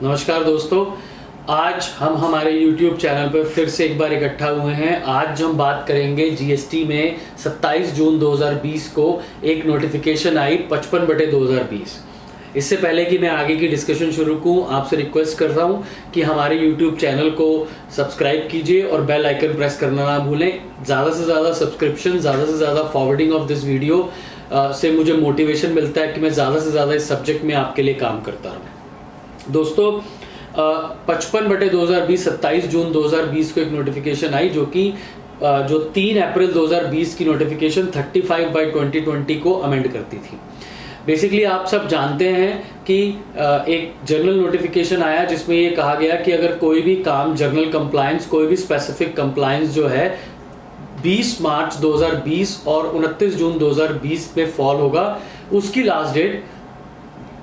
नमस्कार दोस्तों, आज हम हमारे YouTube चैनल पर फिर से एक बार इकट्ठा हुए हैं। आज हम बात करेंगे जीएसटी में 27 जून 2020 को एक नोटिफिकेशन आई 55/2020। इससे पहले कि मैं आगे की डिस्कशन शुरू करूं, आपसे रिक्वेस्ट कर रहा हूं कि हमारे YouTube चैनल को सब्सक्राइब कीजिए और बेल आइकन प्रेस करना ना भूलें। ज़्यादा से ज़्यादा सब्सक्रिप्शन, ज़्यादा से ज़्यादा फॉरवर्डिंग ऑफ दिस वीडियो से मुझे मोटिवेशन मिलता है कि मैं ज़्यादा से ज़्यादा इस सब्जेक्ट में आपके लिए काम करता रहूं। दोस्तों 55/2020 27 जून 2020 को एक नोटिफिकेशन आई जो 3 अप्रैल 2020 की नोटिफिकेशन 35/2020 को अमेंड करती थी। बेसिकली आप सब जानते हैं कि एक जर्नल नोटिफिकेशन आया जिसमें ये कहा गया कि अगर कोई भी काम जर्नल कंप्लायंस, कोई भी स्पेसिफिक कंप्लायंस जो है 20 मार्च 2020 और 29 जून 2020 में फॉल होगा, उसकी लास्ट डेट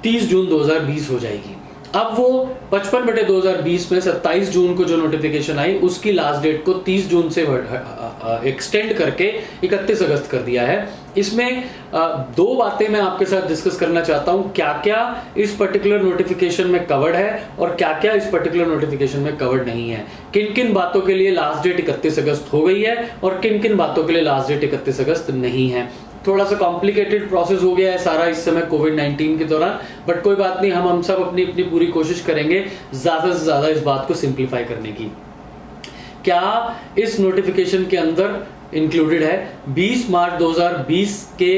30 जून 2020 हो जाएगी। अब वो 55/2020 में 27 जून को जो नोटिफिकेशन आई उसकी लास्ट डेट को 30 जून से एक्सटेंड करके 31 अगस्त कर दिया है। इसमें दो बातें मैं आपके साथ डिस्कस करना चाहता हूं, क्या क्या इस पर्टिकुलर नोटिफिकेशन में कवर्ड है और क्या क्या इस पर्टिकुलर नोटिफिकेशन में कवर्ड नहीं है। किन किन बातों के लिए लास्ट डेट 31 अगस्त हो गई है और किन किन बातों के लिए लास्ट डेट 31 अगस्त नहीं है। थोड़ा सा कॉम्प्लिकेटेड प्रोसेस हो गया है सारा इस समय कोविड-19 के दौरान, बट कोई बात नहीं, हम सब अपनी अपनी पूरी कोशिश करेंगे ज्यादा से ज्यादा इस बात को सिंप्लीफाई करने की। क्या इस नोटिफिकेशन के अंदर इंक्लूडेड है 20 मार्च 2020 के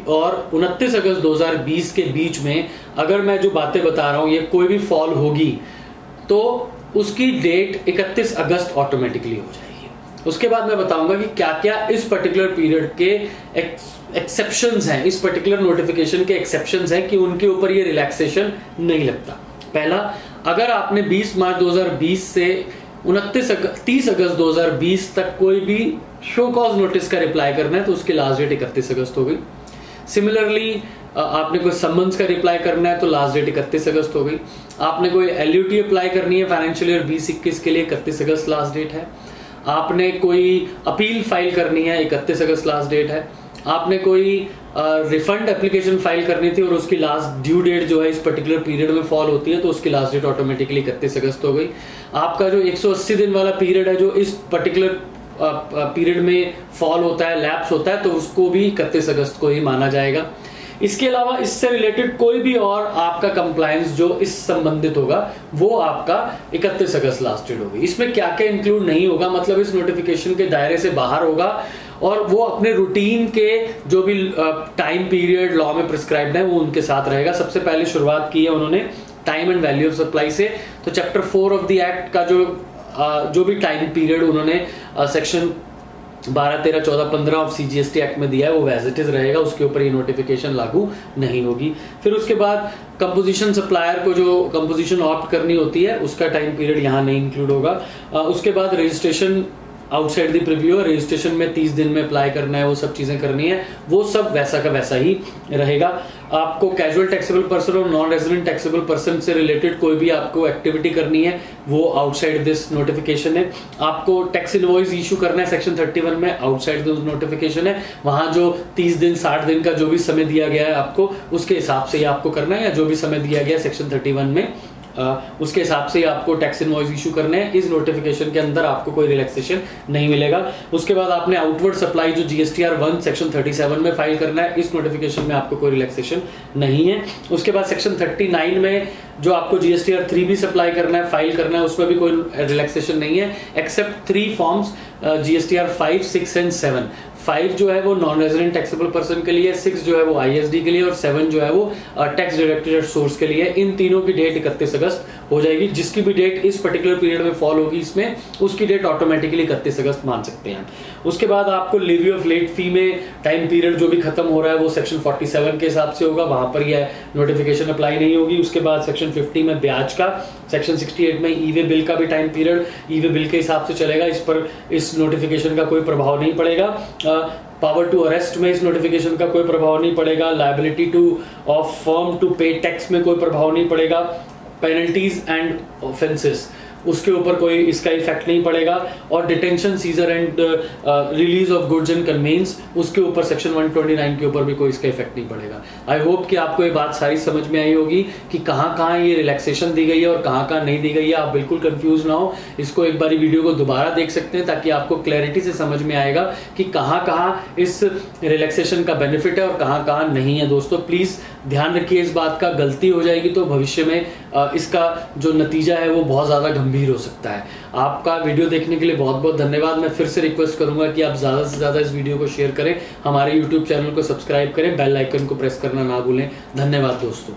और 29 अगस्त 2020 के बीच में अगर मैं जो बातें बता रहा हूं ये कोई भी फॉल होगी तो उसकी डेट 31 अगस्त ऑटोमेटिकली हो जाएगी। उसके बाद मैं बताऊंगा कि क्या क्या इस पर्टिकुलर पीरियड के एक्सेप्शंस हैं, इस पर्टिकुलर नोटिफिकेशन के एक्सेप्शंस हैं कि उनके ऊपर ये रिलैक्सेशन नहीं लगता। पहला, अगर आपने 20 मार्च 2020 से 30 अगस्त 2020 तक कोई भी शो कॉज नोटिस का रिप्लाई करना है तो उसकी लास्ट डेट 31 अगस्त हो गई। सिमिलरली आपने कोई समन्स का रिप्लाई करना है तो लास्ट डेट 31 अगस्त हो गई। आपने कोई एलयूटी अप्लाई करनी है फाइनेंशियल ईयर 2021 के लिए 31 अगस्त लास्ट डेट है। आपने कोई अपील फाइल करनी है 31 अगस्त लास्ट डेट है। आपने कोई रिफंड एप्लीकेशन फाइल करनी थी और उसकी लास्ट ड्यू डेट जो है इस पर्टिकुलर पीरियड में फॉल होती है तो उसकी लास्ट डेट ऑटोमेटिकली 31 अगस्त हो गई। आपका जो 180 दिन वाला पीरियड है जो इस पर्टिकुलर पीरियड में फॉल होता है, लैप्स होता है, तो उसको भी 31 अगस्त को ही माना जाएगा। इसके अलावा इससे रिलेटेड कोई भी और आपका कंप्लायंस जो इस संबंधित होगा वो आपका 31 अगस्त लास्ट डेट होगी। इसमें क्या क्या इंक्लूड नहीं होगा, मतलब इस नोटिफिकेशन के दायरे से बाहर होगा और वो अपने रूटीन के जो भी टाइम पीरियड लॉ में प्रिस्क्राइब्ड है वो उनके साथ रहेगा। सबसे पहले शुरुआत की है उन्होंने time and value of supply से, तो चैप्टर 4 ऑफ द एक्ट का जो भी टाइम पीरियड उन्होंने सेक्शन 12, 13, 14, 15 ऑफ सीजीएसटी एक्ट में दिया है वो एज इट इज रहेगा, उसके ऊपर ये नोटिफिकेशन लागू नहीं होगी। फिर उसके बाद कंपोजिशन सप्लायर को जो कंपोजिशन ऑप्ट करनी होती है उसका टाइम पीरियड यहाँ नहीं इंक्लूड होगा। उसके बाद registration outside the preview, registration में 30 दिन में अप्लाई करना है, वो सब चीजें करनी है, वो सब वैसा का वैसा ही रहेगा। आपको कैजुअल टैक्सेबल पर्सन और नॉन रेजिडेंट टैक्सेबल पर्सन से रिलेटेड कोई भी आपको एक्टिविटी करनी है वो आउटसाइड दिस नोटिफिकेशन है। आपको टैक्स इनवॉइस इशू करना है सेक्शन 31 में, आउटसाइड दिस नोटिफिकेशन है। वहां जो 30 दिन 60 दिन का जो भी समय दिया गया है आपको उसके हिसाब से ही आपको करना है, या जो भी समय दिया गया है सेक्शन 31 में उसके हिसाब से आपको टैक्स इनवॉइस इशू करने हैं। इस नोटिफिकेशन के अंदर आपको कोई रिलैक्सेशन नहीं मिलेगा। उसके बाद आपने आउटवर्ड सप्लाई जो जीएसटीआर 1 सेक्शन 37 में फाइल करना है, इस नोटिफिकेशन में आपको कोई रिलैक्सेशन नहीं है। उसके बाद सेक्शन 39 में जो आपको जीएसटीआर 3 भी सप्लाई करना है, फाइल करना है, उसमें भी कोई रिलैक्सेशन नहीं है एक्सेप्ट 3 फॉर्म्स जीएसटीआर 5, 6 एंड 7। 5 जो है वो नॉन रेजिडेंट टैक्सेबल पर्सन के लिए, 6 जो है वो आईएसडी के लिए और 7 जो है वो टैक्स डिडक्टेड सोर्स के लिए। इन तीनों की डेट 31 अगस्त हो जाएगी। जिसकी भी डेट इस पर्टिकुलर पीरियड में फॉल होगी इसमें, उसकी डेट ऑटोमेटिकली 31 अगस्त मान सकते हैं। उसके बाद आपको लिवी ऑफ लेट फी में टाइम पीरियड जो भी खत्म हो रहा है वो सेक्शन 47 के हिसाब से होगा, वहां पर यह नोटिफिकेशन अप्लाई नहीं होगी। उसके बाद सेक्शन 50 में ब्याज का, सेक्शन 68 में ईवे बिल का भी टाइम पीरियड ईवे बिल के हिसाब से चलेगा, इस पर इस नोटिफिकेशन का कोई प्रभाव नहीं पड़ेगा। पावर टू अरेस्ट में इस नोटिफिकेशन का कोई प्रभाव नहीं पड़ेगा। Liability to of firm to pay tax में कोई प्रभाव नहीं पड़ेगा। पेनल्टीज एंड ऑफेंसेस उसके ऊपर कोई इसका इफेक्ट नहीं पड़ेगा। और detention, seizure and release of goods and conveyance, उसके ऊपर सेक्शन 129 के ऊपर भी कोई इसका इफेक्ट नहीं पड़ेगा। आई होप कि आपको ये बात सारी समझ में आई होगी कि कहाँ कहाँ ये रिलैक्सेशन दी गई है और कहाँ कहाँ नहीं दी गई है। आप बिल्कुल कंफ्यूज ना हो, इसको एक बारी वीडियो को दोबारा देख सकते हैं ताकि आपको क्लैरिटी से समझ में आएगा कि कहाँ कहाँ इस रिलैक्सेशन का बेनिफिट है और कहाँ कहाँ नहीं है। दोस्तों प्लीज ध्यान रखिए इस बात का, गलती हो जाएगी तो भविष्य में इसका जो नतीजा है वो बहुत ज़्यादा गंभीर हो सकता है। आपका वीडियो देखने के लिए बहुत बहुत धन्यवाद। मैं फिर से रिक्वेस्ट करूंगा कि आप ज़्यादा से ज़्यादा इस वीडियो को शेयर करें, हमारे यूट्यूब चैनल को सब्सक्राइब करें, बेल आइकन को प्रेस करना ना भूलें। धन्यवाद दोस्तों।